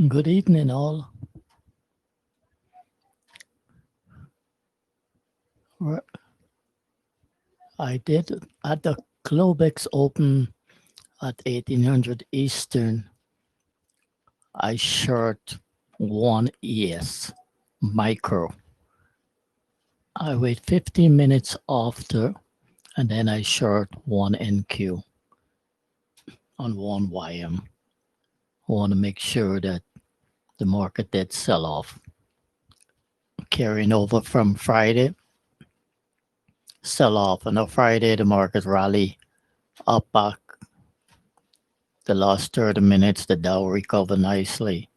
Good evening, all. Right. I did at the Globex Open at 1800 Eastern. I short one ES micro. I wait 15 minutes after, and then I short one NQ on one YM. I want to make sure that the market did sell off. Carrying over from Friday, sell off. And on Friday, the market rally up back. The last 30 minutes, the Dow recovered nicely.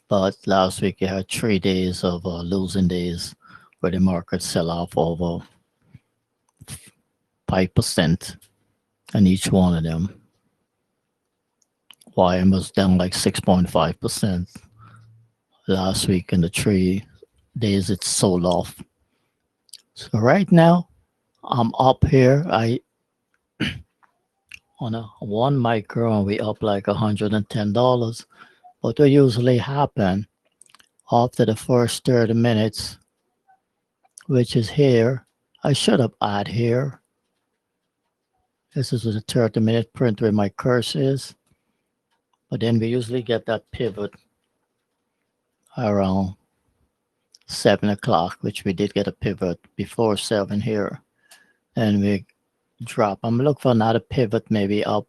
But last week, you had 3 days of losing days where the market sell off over 5% in each one of them. YM was down like 6.5% last week, in the 3 days it sold off. So right now, I'm up here. I on a one micro, and we up like $110. But what usually happen after the first 30 minutes, which is here, I should have add here. This is the 30-minute print where my cursor is. But then we usually get that pivot around 7 o'clock, which we did get a pivot before 7 here. And we drop. I'm looking for another pivot, maybe up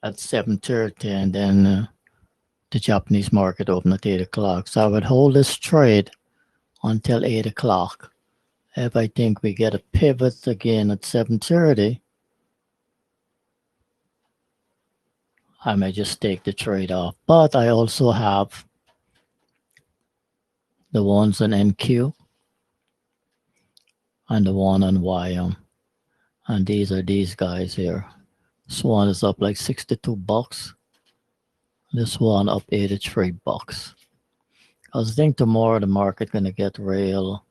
at 7:30, and then the Japanese market open at 8 o'clock. So I would hold this trade until 8 o'clock. If I think we get a pivot again at 7:30, I may just take the trade off. But I also have the ones on NQ and the one on YM. And these are these guys here. This one is up like $62. This one up $83. I think tomorrow the market gonna get real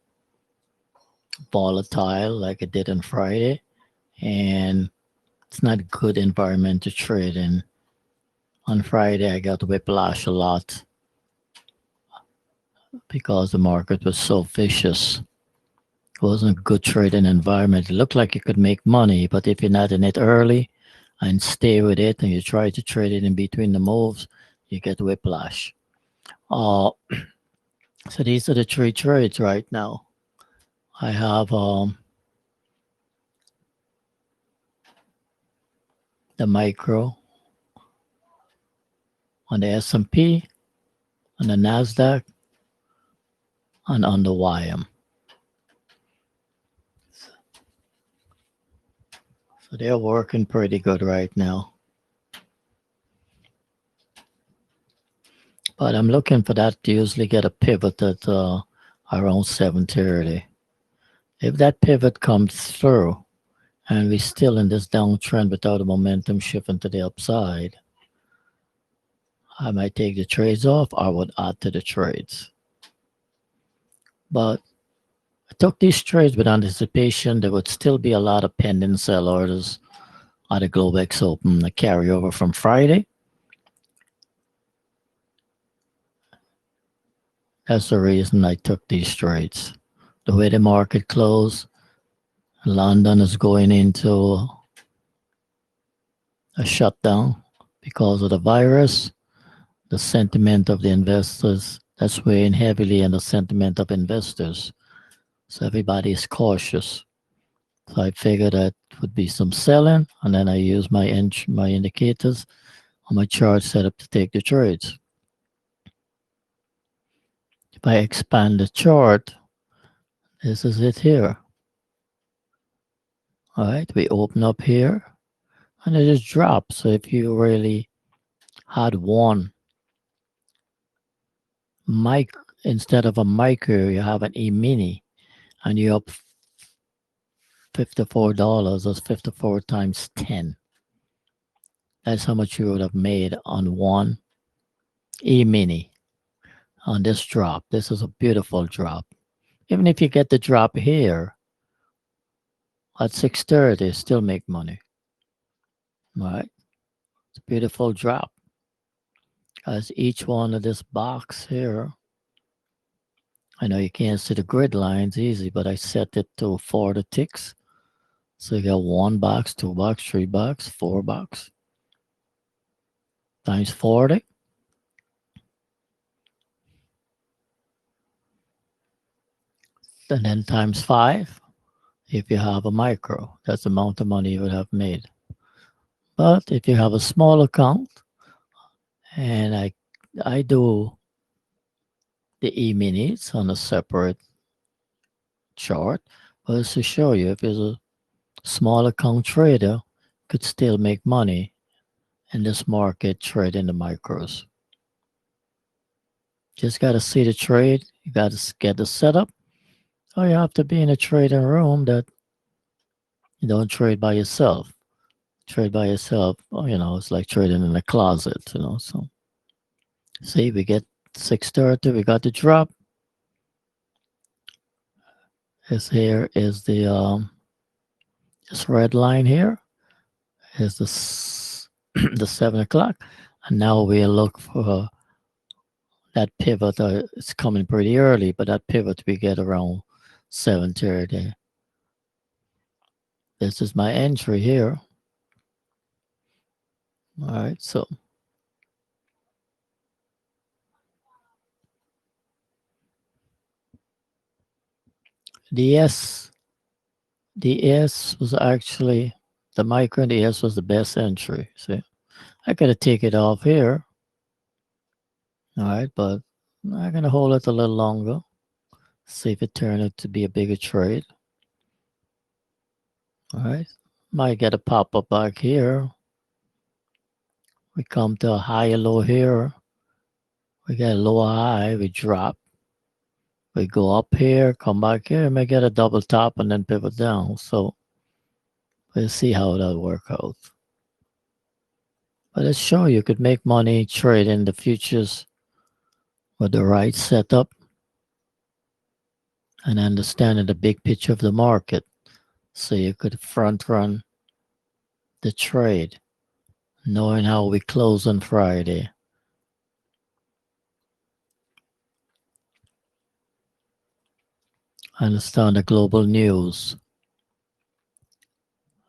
volatile like it did on Friday. And it's not a good environment to trade in. On Friday, I got whiplash a lot because the market was so vicious. It wasn't a good trading environment. It looked like you could make money, but if you're not in it early and stay with it and you try to trade it in between the moves, you get whiplash. So these are the 3 trades right now. I have the micro on the S&P, on the NASDAQ, and on the YM. So they're working pretty good right now. But I'm looking for that to usually get a pivot at around 7:30. If that pivot comes through and we're still in this downtrend without a momentum shifting to the upside, I might take the trades off. I would add to the trades. But I took these trades with anticipation there would still be a lot of pending sell orders at the Globex Open, the carryover from Friday. That's the reason I took these trades. The way the market closed, London is going into a shutdown because of the virus. The sentiment of the investors, that's weighing heavily in the sentiment of investors. So everybody is cautious. So I figured that would be some selling, and then I use my indicators on my chart set up to take the trades. If I expand the chart, this is it here. All right, we open up here, and it just drops. So if you really had one mic instead of a micro, you have an E-mini, and you're up $54. That's 54 times 10. That's how much you would have made on one E-mini on this drop. This is a beautiful drop. Even if you get the drop here at 6:30, still make money. All right? It's a beautiful drop. as each one of this box here, I know you can't see the grid lines easy, but I set it to 40 ticks. So you got 1 box, 2 box, 3 box, 4 box times 40. And then times 5 if you have a micro. That's the amount of money you would have made. But if you have a small account, and I do the E-minis on a separate chart, but it's to show you if you're a small account trader, could still make money in this market trading the micros. Just got to see the trade. You got to get the setup. Or you have to be in a trading room that you don't trade by yourself. Trade by yourself, it's like trading in a closet. So see, we get 630, we got the drop. This here is this red line here is the 7 o'clock. And now we look for that pivot. It's coming pretty early, but that pivot we get around 7:30. This is my entry here. All right, so the S, the S was actually the micro, and the S was the best entry. See, I could have taken it off here. All right, but I'm gonna hold it a little longer. See if it turns out to be a bigger trade. All right, might get a pop up back here. We come to a higher low here. We get a lower high. We drop. We go up here, come back here, may get a double top and then pivot down. So we'll see how that'll work out. But it's sure you could make money trading the futures with the right setup and understanding the big picture of the market. So you could front run the trade, knowing how we close on Friday. Understand the global news,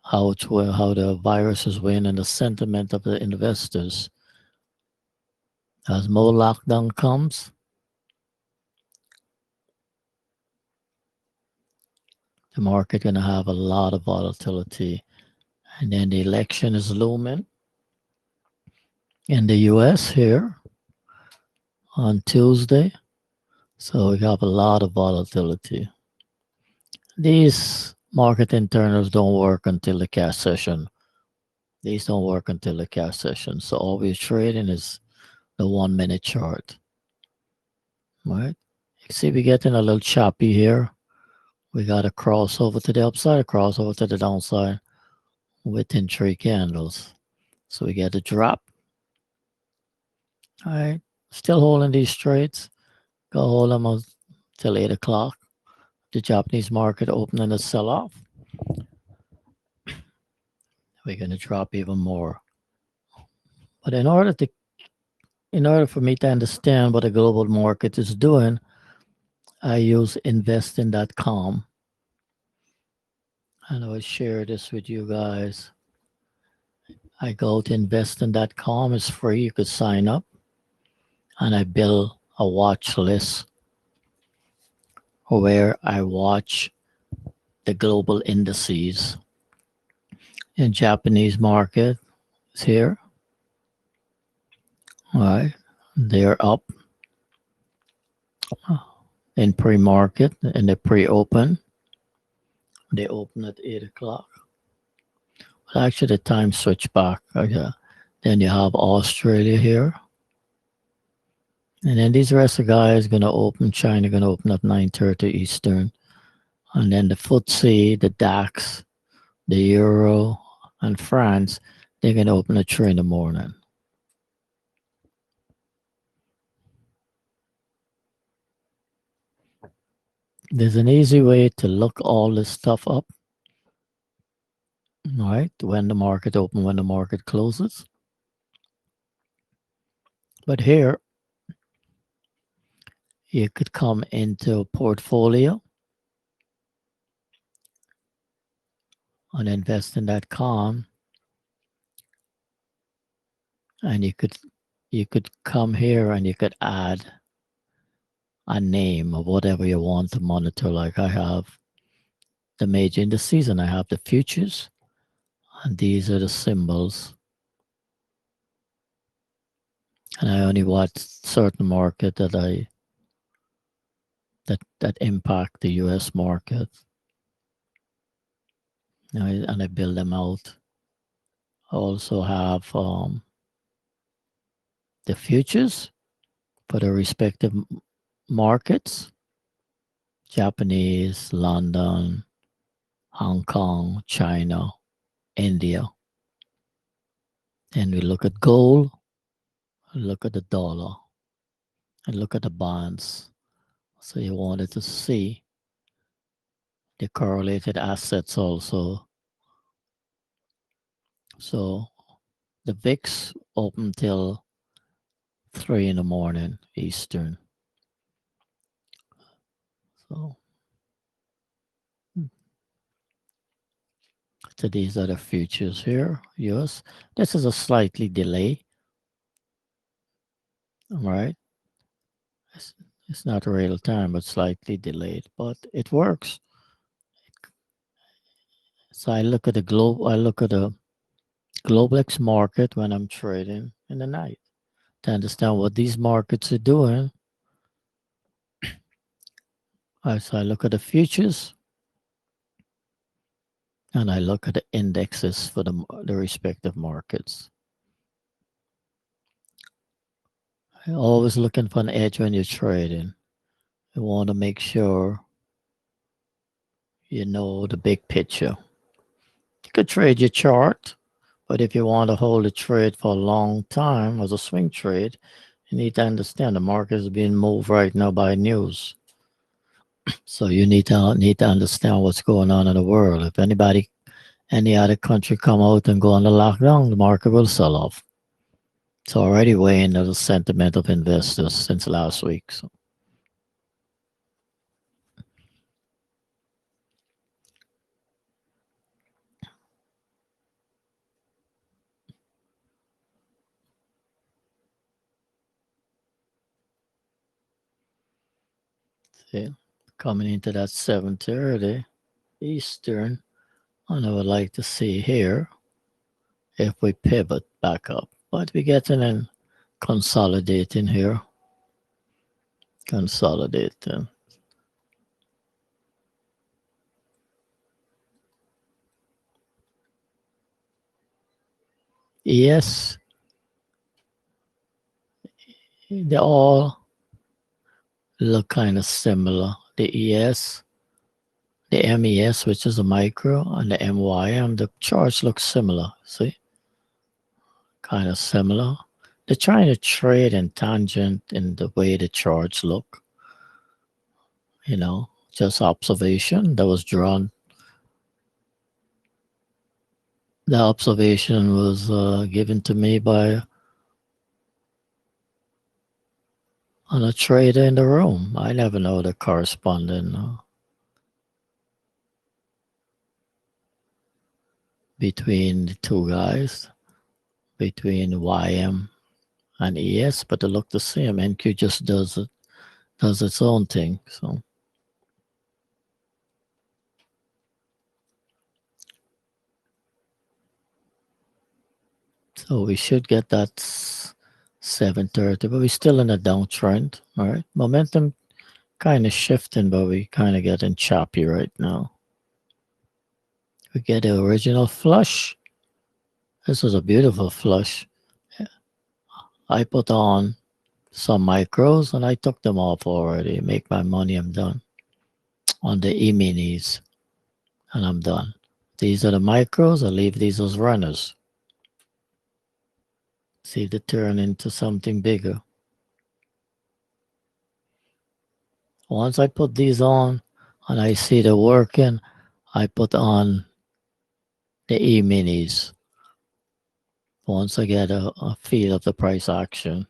how the viruses win and the sentiment of the investors. As more lockdown comes, the market gonna have a lot of volatility. And then the election is looming in the US here on Tuesday. So we have a lot of volatility. These market internals don't work until the cash session. These don't work until the cash session. So all we're trading is the 1 minute chart. Right? You see we're getting a little choppy here. We got a crossover to the upside, a crossover to the downside within 3 candles. So we get a drop. All right. Still holding these trades. Go hold them until 8 o'clock. The Japanese market opening a sell-off. We're going to drop even more. But in order for me to understand what the global market is doing, I use investing.com. And I will share this with you guys. I go to investing.com. It's free. You could sign up. And I build a watch list where I watch the global indices. In Japanese market is here. All right. They're up in pre-market and they pre-open. They open at 8 o'clock. Well, actually, the time switch back. Okay. Then you have Australia here. And then these rest of guys going to open. China going to open at 9:30 Eastern. And then the FTSE, the DAX, the Euro, and France, they're going to open at 3 in the morning. There's an easy way to look all this stuff up. All right, when the market opens, when the market closes. But here, you could come into portfolio on investing.com, and you could come here and you could add a name of whatever you want to monitor. Like I have the major indices and I have the futures, and these are the symbols. And I only watch certain market that impact the U.S. market, and I build them out. I also have the futures for the respective markets: Japanese, London, Hong Kong, China, India. And we look at gold, look at the dollar, and look at the bonds. So you wanted to see the correlated assets also. So the VIX open till 3 in the morning Eastern. So, so these are the futures here. Yes, this is a slightly delay. Right? It's, it's not real time, but slightly delayed, but it works. So I look at the Globex market when I'm trading in the night to understand what these markets are doing. So I look at the futures and I look at the indexes for the respective markets. You're always looking for an edge when you're trading. You want to make sure you know the big picture. You could trade your chart, but if you want to hold a trade for a long time as a swing trade, you need to understand the market is being moved right now by news. So you need to understand what's going on in the world. If any other country come out and go on the lockdown, the market will sell off. It's already weighing the sentiment of investors since last week. So. See, coming into that 7:30 Eastern, and I would like to see here if we pivot back up. But we're getting in consolidating here. Consolidating. Yes, they all look kind of similar. The ES, the MES, which is a micro, and the MYM, the charts look similar. See? Kind of similar. They're trying to trade in tangent in the way the charts look. Just observation that was drawn. The observation was given to me by on a trader in the room. I never know the corresponding between the two guys, between YM and ES, but they look the same. NQ just does its own thing. So we should get that 7:30, but we're still in a downtrend. All right, momentum kind of shifting, but we kind of getting choppy right now. We get the original flush. This was a beautiful flush. I put on some micros and I took them off already. Make my money, I'm done. On the E-minis, and I'm done. These are the micros. I leave these as runners. See if they turn into something bigger. Once I put these on and I see they're working, I put on the E-minis. Once I get a feel of the price action.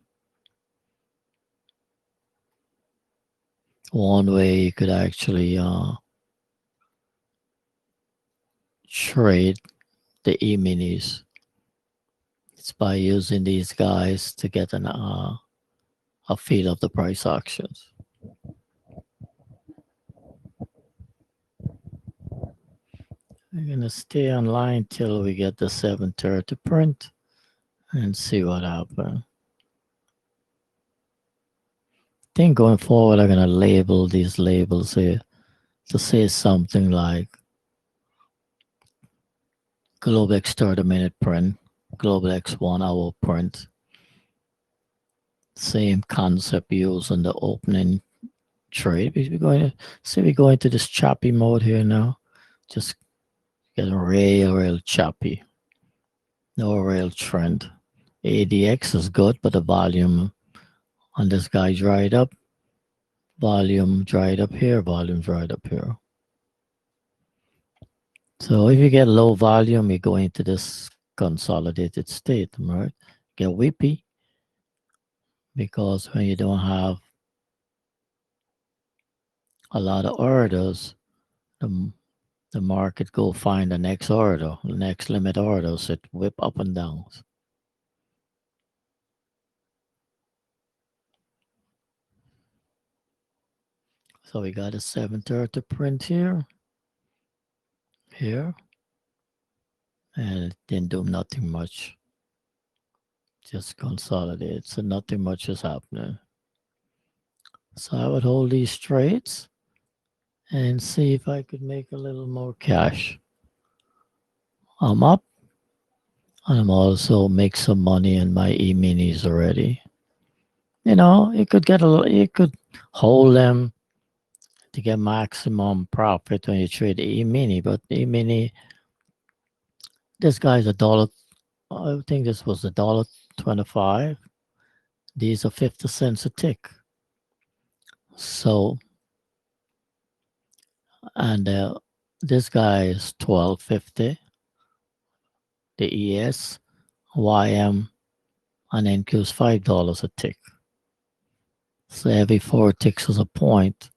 One way you could actually trade the E-minis is by using these guys to get a feel of the price actions. We're gonna stay online till we get the 730 print and see what happens. I think going forward, I'm gonna label these labels here to say something like Globex 30-minute print, Globex 1 hour print. Same concept used in the opening trade. We're going to see we go into this choppy mode here now. Just getting real choppy. No real trend. ADX is good, but the volume on this guy dried up. Volume dried up here. Volume dried up here. So if you get low volume, you go into this consolidated state, right? Get whippy because when you don't have a lot of orders, the market go find the next order, the next limit orders. It whip up and down. So we got a 730 print here, and it didn't do nothing much. Just consolidate. So nothing much is happening. So I would hold these trades and see if I could make a little more cash. I'm up, and I'm also make some money in my E-minis already. You know, you could get you could hold them to get maximum profit when you trade the E-mini, but the E-mini, this guy's a dollar. I think this was a $1.25. These are 50 cents a tick. So, and this guy is 12.50. The ES, YM, and NQ is $5 a tick. So every 4 ticks is a point.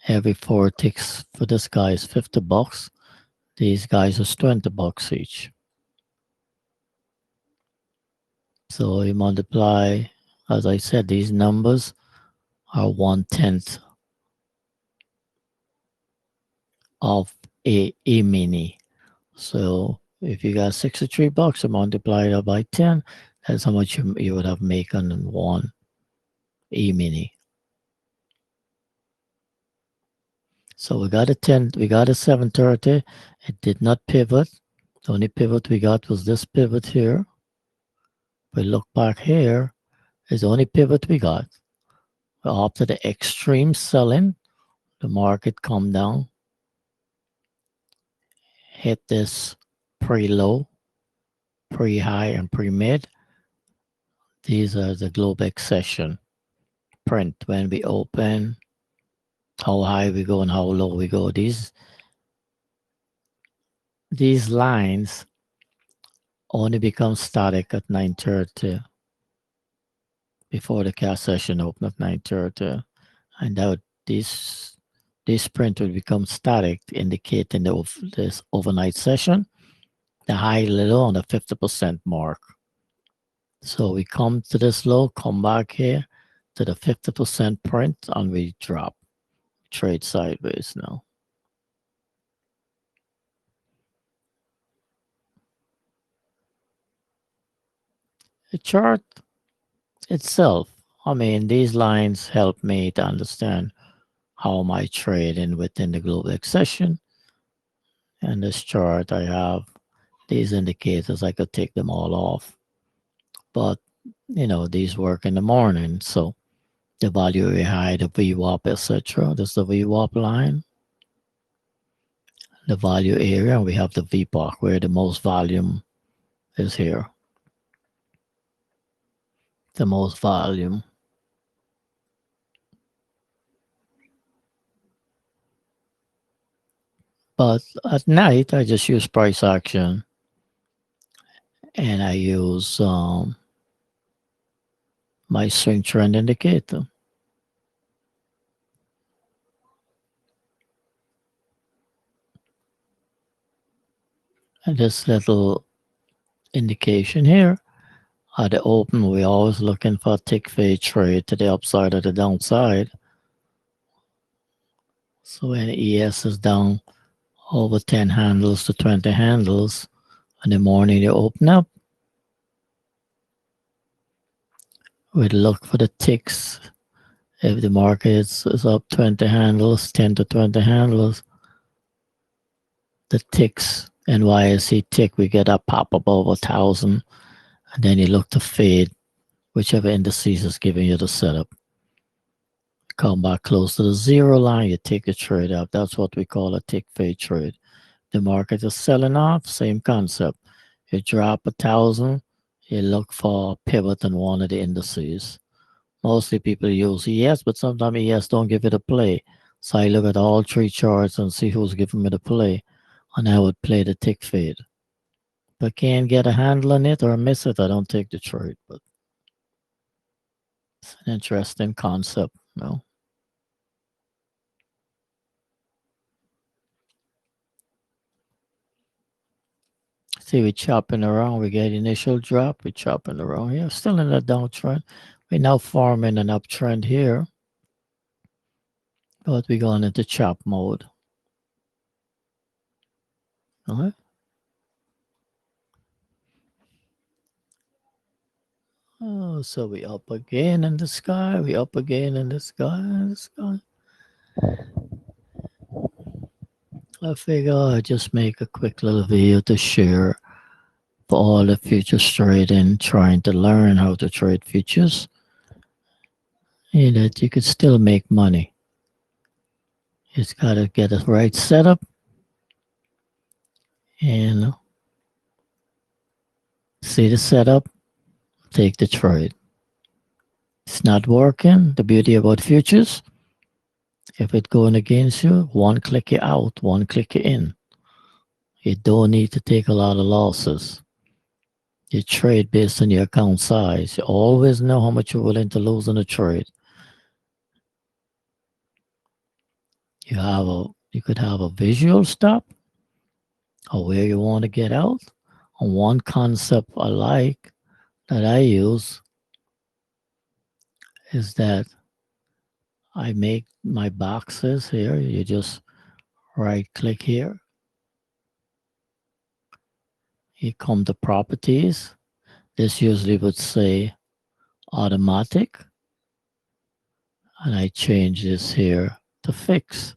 Every 4 ticks for this guy is $50. These guys is $20 each. So you multiply, as I said, these numbers are 1/10 of a E-mini. So if you got $63 and multiply it by 10, that's how much you would have made on one E-mini. So we got a 10, we got a 730. It did not pivot. The only pivot we got was this pivot here. We look back here, is the only pivot we got. After the extreme selling, the market come down, hit this pre-low, pre-high, and pre-mid. These are the Globex session print when we open, how high we go and how low we go. These lines only become static at 9:30 before the cash session open at 9:30, and that this print will become static, indicating this overnight session, the high low on the 50% mark. So we come to this low, come back here to the 50% print, and we drop. Trade sideways now. The chart itself, I mean, these lines help me to understand how am I trading within the Globex session. And this chart, I have these indicators. I could take them all off, but you know, these work in the morning. So the value we high, the VWAP, etc. This is the VWAP line, the value area, and we have the VPOC where the most volume is here. The most volume. But at night, I just use price action, and I use my swing trend indicator. And this little indication here at the open, we're always looking for a tick fade trade to the upside or the downside. So when ES is down over 10 handles to 20 handles, in the morning you open up, we'd look for the ticks. If the market is up 20 handles, 10 to 20 handles, the ticks, NYSE tick, we get a pop above 1,000, and then you look to fade whichever indices is giving you the setup. Come back close to the zero line, you take a trade out. That's what we call a tick fade trade. The market is selling off, same concept. You drop 1,000, you look for a pivot in one of the indices. Mostly people use ES, but sometimes ES don't give it a play. So I look at all three charts and see who's giving me the play, and I would play the tick fade. If I can't get a handle on it or miss it, I don't take the trade. But it's an interesting concept, you know. See, we're chopping around. We get initial drop. We're chopping around here. Still in a downtrend. We're now forming an uptrend here. But we're going into chop mode. All right. Oh, so we up again in the sky. We up again in the sky. I figure I just make a quick little video to share for all the futures trading, trying to learn how to trade futures, and that you could still make money. You just gotta get the right setup and see the setup, take the trade. It's not working. The beauty about futures, if it's going against you, one click you out, one click you in. You don't need to take a lot of losses. You trade based on your account size. You always know how much you're willing to lose in a trade. You could have a visual stop or where you want to get out. And one concept I like that I use is that I make my boxes here. You just right click here. You come to properties. This usually would say automatic. And I change this here to fix.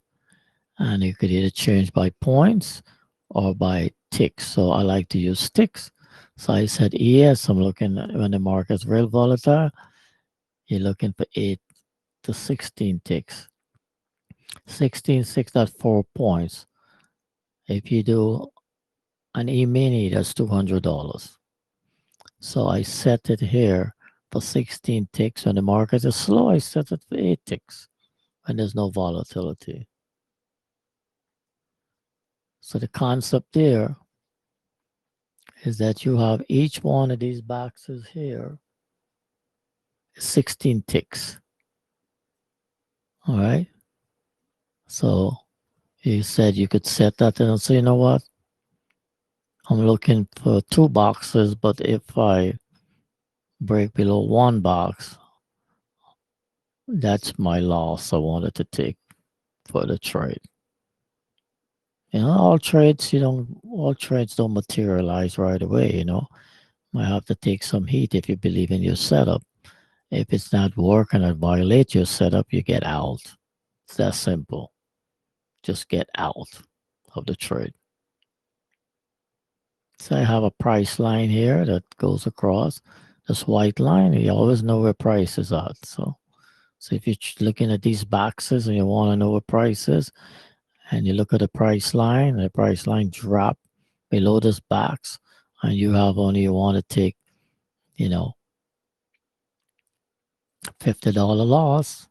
And you could either change by points or by ticks. So I like to use ticks. So I said ES, I'm looking at when the market's real volatile, you're looking for 8 to 16 ticks. 16, 6.4 points. If you do an E-mini, that's $200. So I set it here for 16 ticks. When the market is slow, I set it for 8 ticks when there's no volatility. So the concept there is that you have each one of these boxes here 16 ticks. All right. So you said you could set that and say, you know what? I'm looking for 2 boxes, but if I break below 1 box, that's my loss I wanted to take for the trade. You know, all trades don't materialize right away, you know. Might have to take some heat if you believe in your setup. If it's not working or violate your setup, you get out. It's that simple. Just get out of the trade. So I have a price line here that goes across this white line. You always know where price is at. So if you're looking at these boxes and you want to know where price is, and you look at the price line, and the price line drop below this box, and you want to take, you know, $50 loss,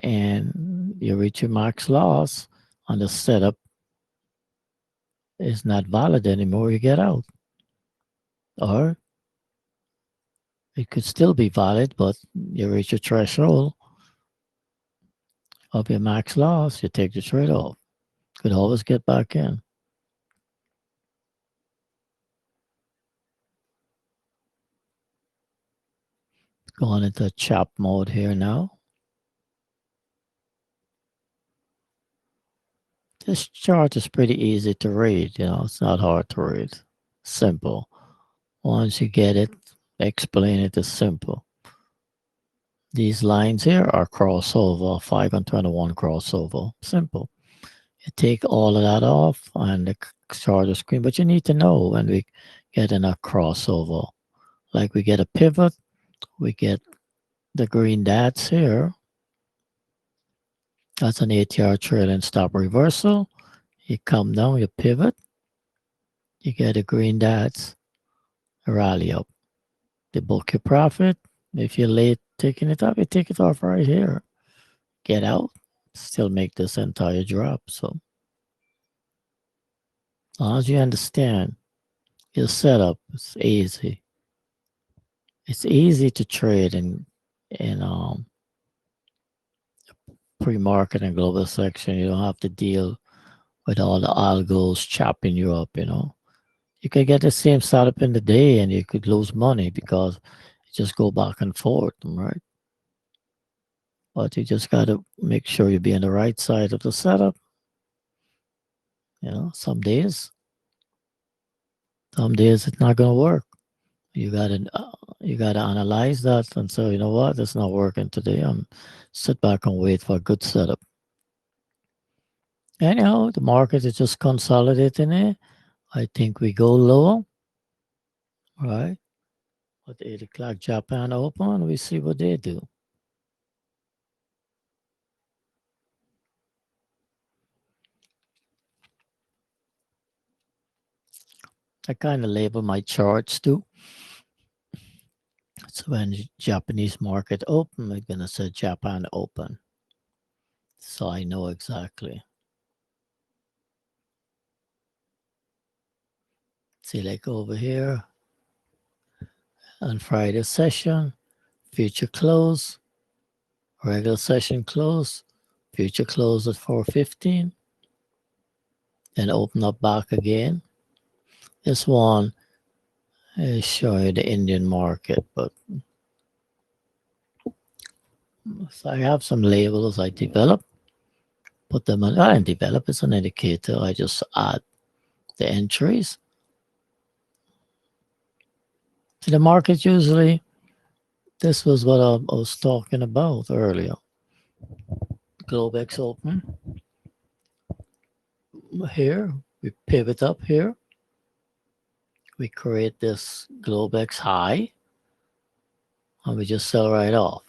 and you reach your max loss on the setup is not valid anymore, you get out. Or it could still be valid, but you reach your threshold of your max loss, you take the trade off. Could always get back in. Going into chop mode here now. This chart is pretty easy to read, it's not hard to read. Simple. Once you get it, explain it is simple. These lines here are crossover, 5 and 21 crossover. Simple. You take all of that off and the chart is green, but you need to know when we get in a crossover. Like we get a pivot, we get the green dots here. That's an ATR trailing stop reversal. You come down, you pivot, you get the green dots, rally up. They book your profit. If you're late taking it off, you take it off right here. Get out, still make this entire drop. So as long as you understand your setup, it's easy. It's easy to trade in pre-market and global section. You don't have to deal with all the algos chopping you up, You could get the same setup in the day and you could lose money because you just go back and forth, right? But you just got to make sure you be on the right side of the setup. Some days it's not going to work. You gotta analyze that and say, you know what, it's not working today. Sit back and wait for a good setup. Anyhow, the market is just consolidating it. I think we go lower, right? At 8 o'clock Japan open, we see what they do. I kind of label my charts too. So when the Japanese market open, we're gonna say Japan open. So I know exactly. See, like over here on Friday session, future close, regular session close, future close at 4:15, then open up back again. This one is showing the Indian market, but so I have some labels I developed. Put them on. I didn't develop. It's an indicator. I just add the entries. So the market usually. This was what I was talking about earlier. Globex open. Here, we pivot up here. We create this Globex high. And we just sell right off.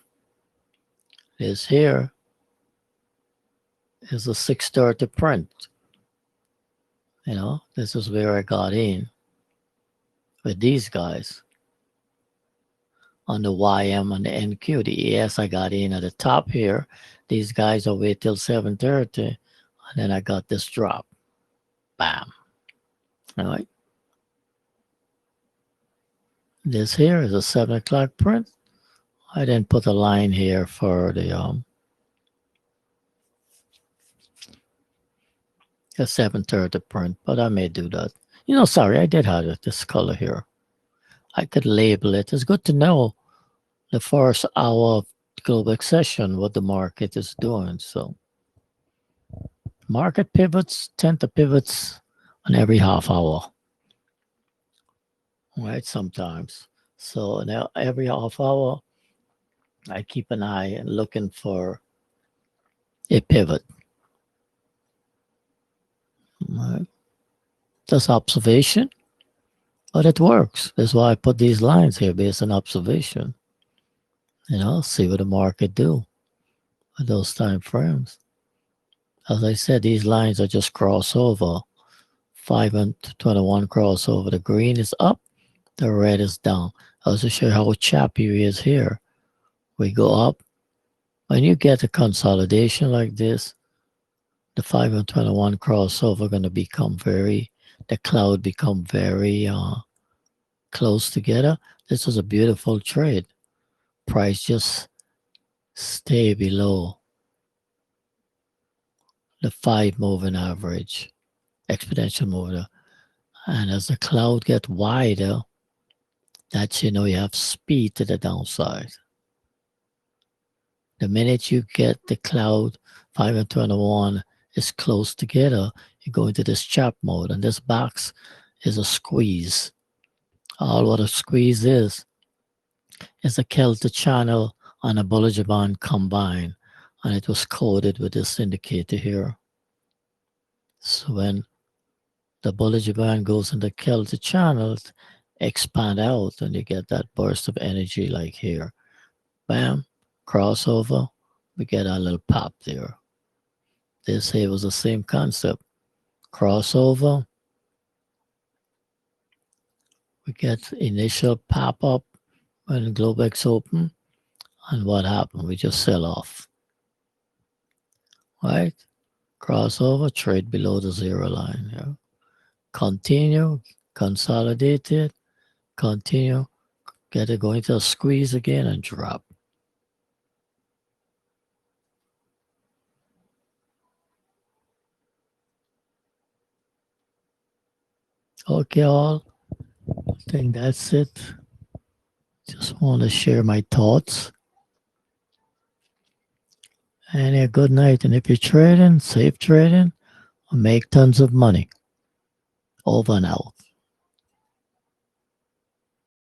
This here is a 630 print. This is where I got in with these guys. On the YM and the NQ, the ES, I got in at the top here. These guys will wait till 7:30, and then I got this drop. Bam. All right. This here is a 7 o'clock print. I then put a line here for the 7:30 print, but I may do that. Sorry, I did have it, this color here. I could label it. It's good to know the first hour of Globex session what the market is doing. So market pivots tend to pivot on every half hour, right? Sometimes. So now every half hour, I keep an eye and looking for a pivot. Right? That's observation, but it works. That's why I put these lines here based on observation. See what the market do at those time frames. As I said, these lines are just crossover. 5 and 21 crossover. The green is up, the red is down. I'll just show you how choppy it is here. We go up. When you get a consolidation like this, the 5 and 21 crossover going to become the cloud become very close together. This was a beautiful trade. Price just stay below the 5 moving average, exponential moving. And as the cloud get wider, that's, you have speed to the downside. The minute you get the cloud 5 and 21 is close together, you go into this chop mode, and this box is a squeeze. All what a squeeze is a Kelter channel and a Bollinger Band combined, and it was coded with this indicator here. So when the Bollinger Band goes into Kelter channels, expand out, and you get that burst of energy like here. Bam, crossover, we get a little pop there. This here was the same concept. Crossover, we get initial pop up when Globex open, and what happened? We just sell off, right? Crossover, trade below the zero line. Yeah. Continue, consolidate it, continue, get it going to a squeeze again and drop. Okay, all. I think that's it. Just want to share my thoughts. And a good night. And if you're trading, safe trading, make tons of money. Over and out.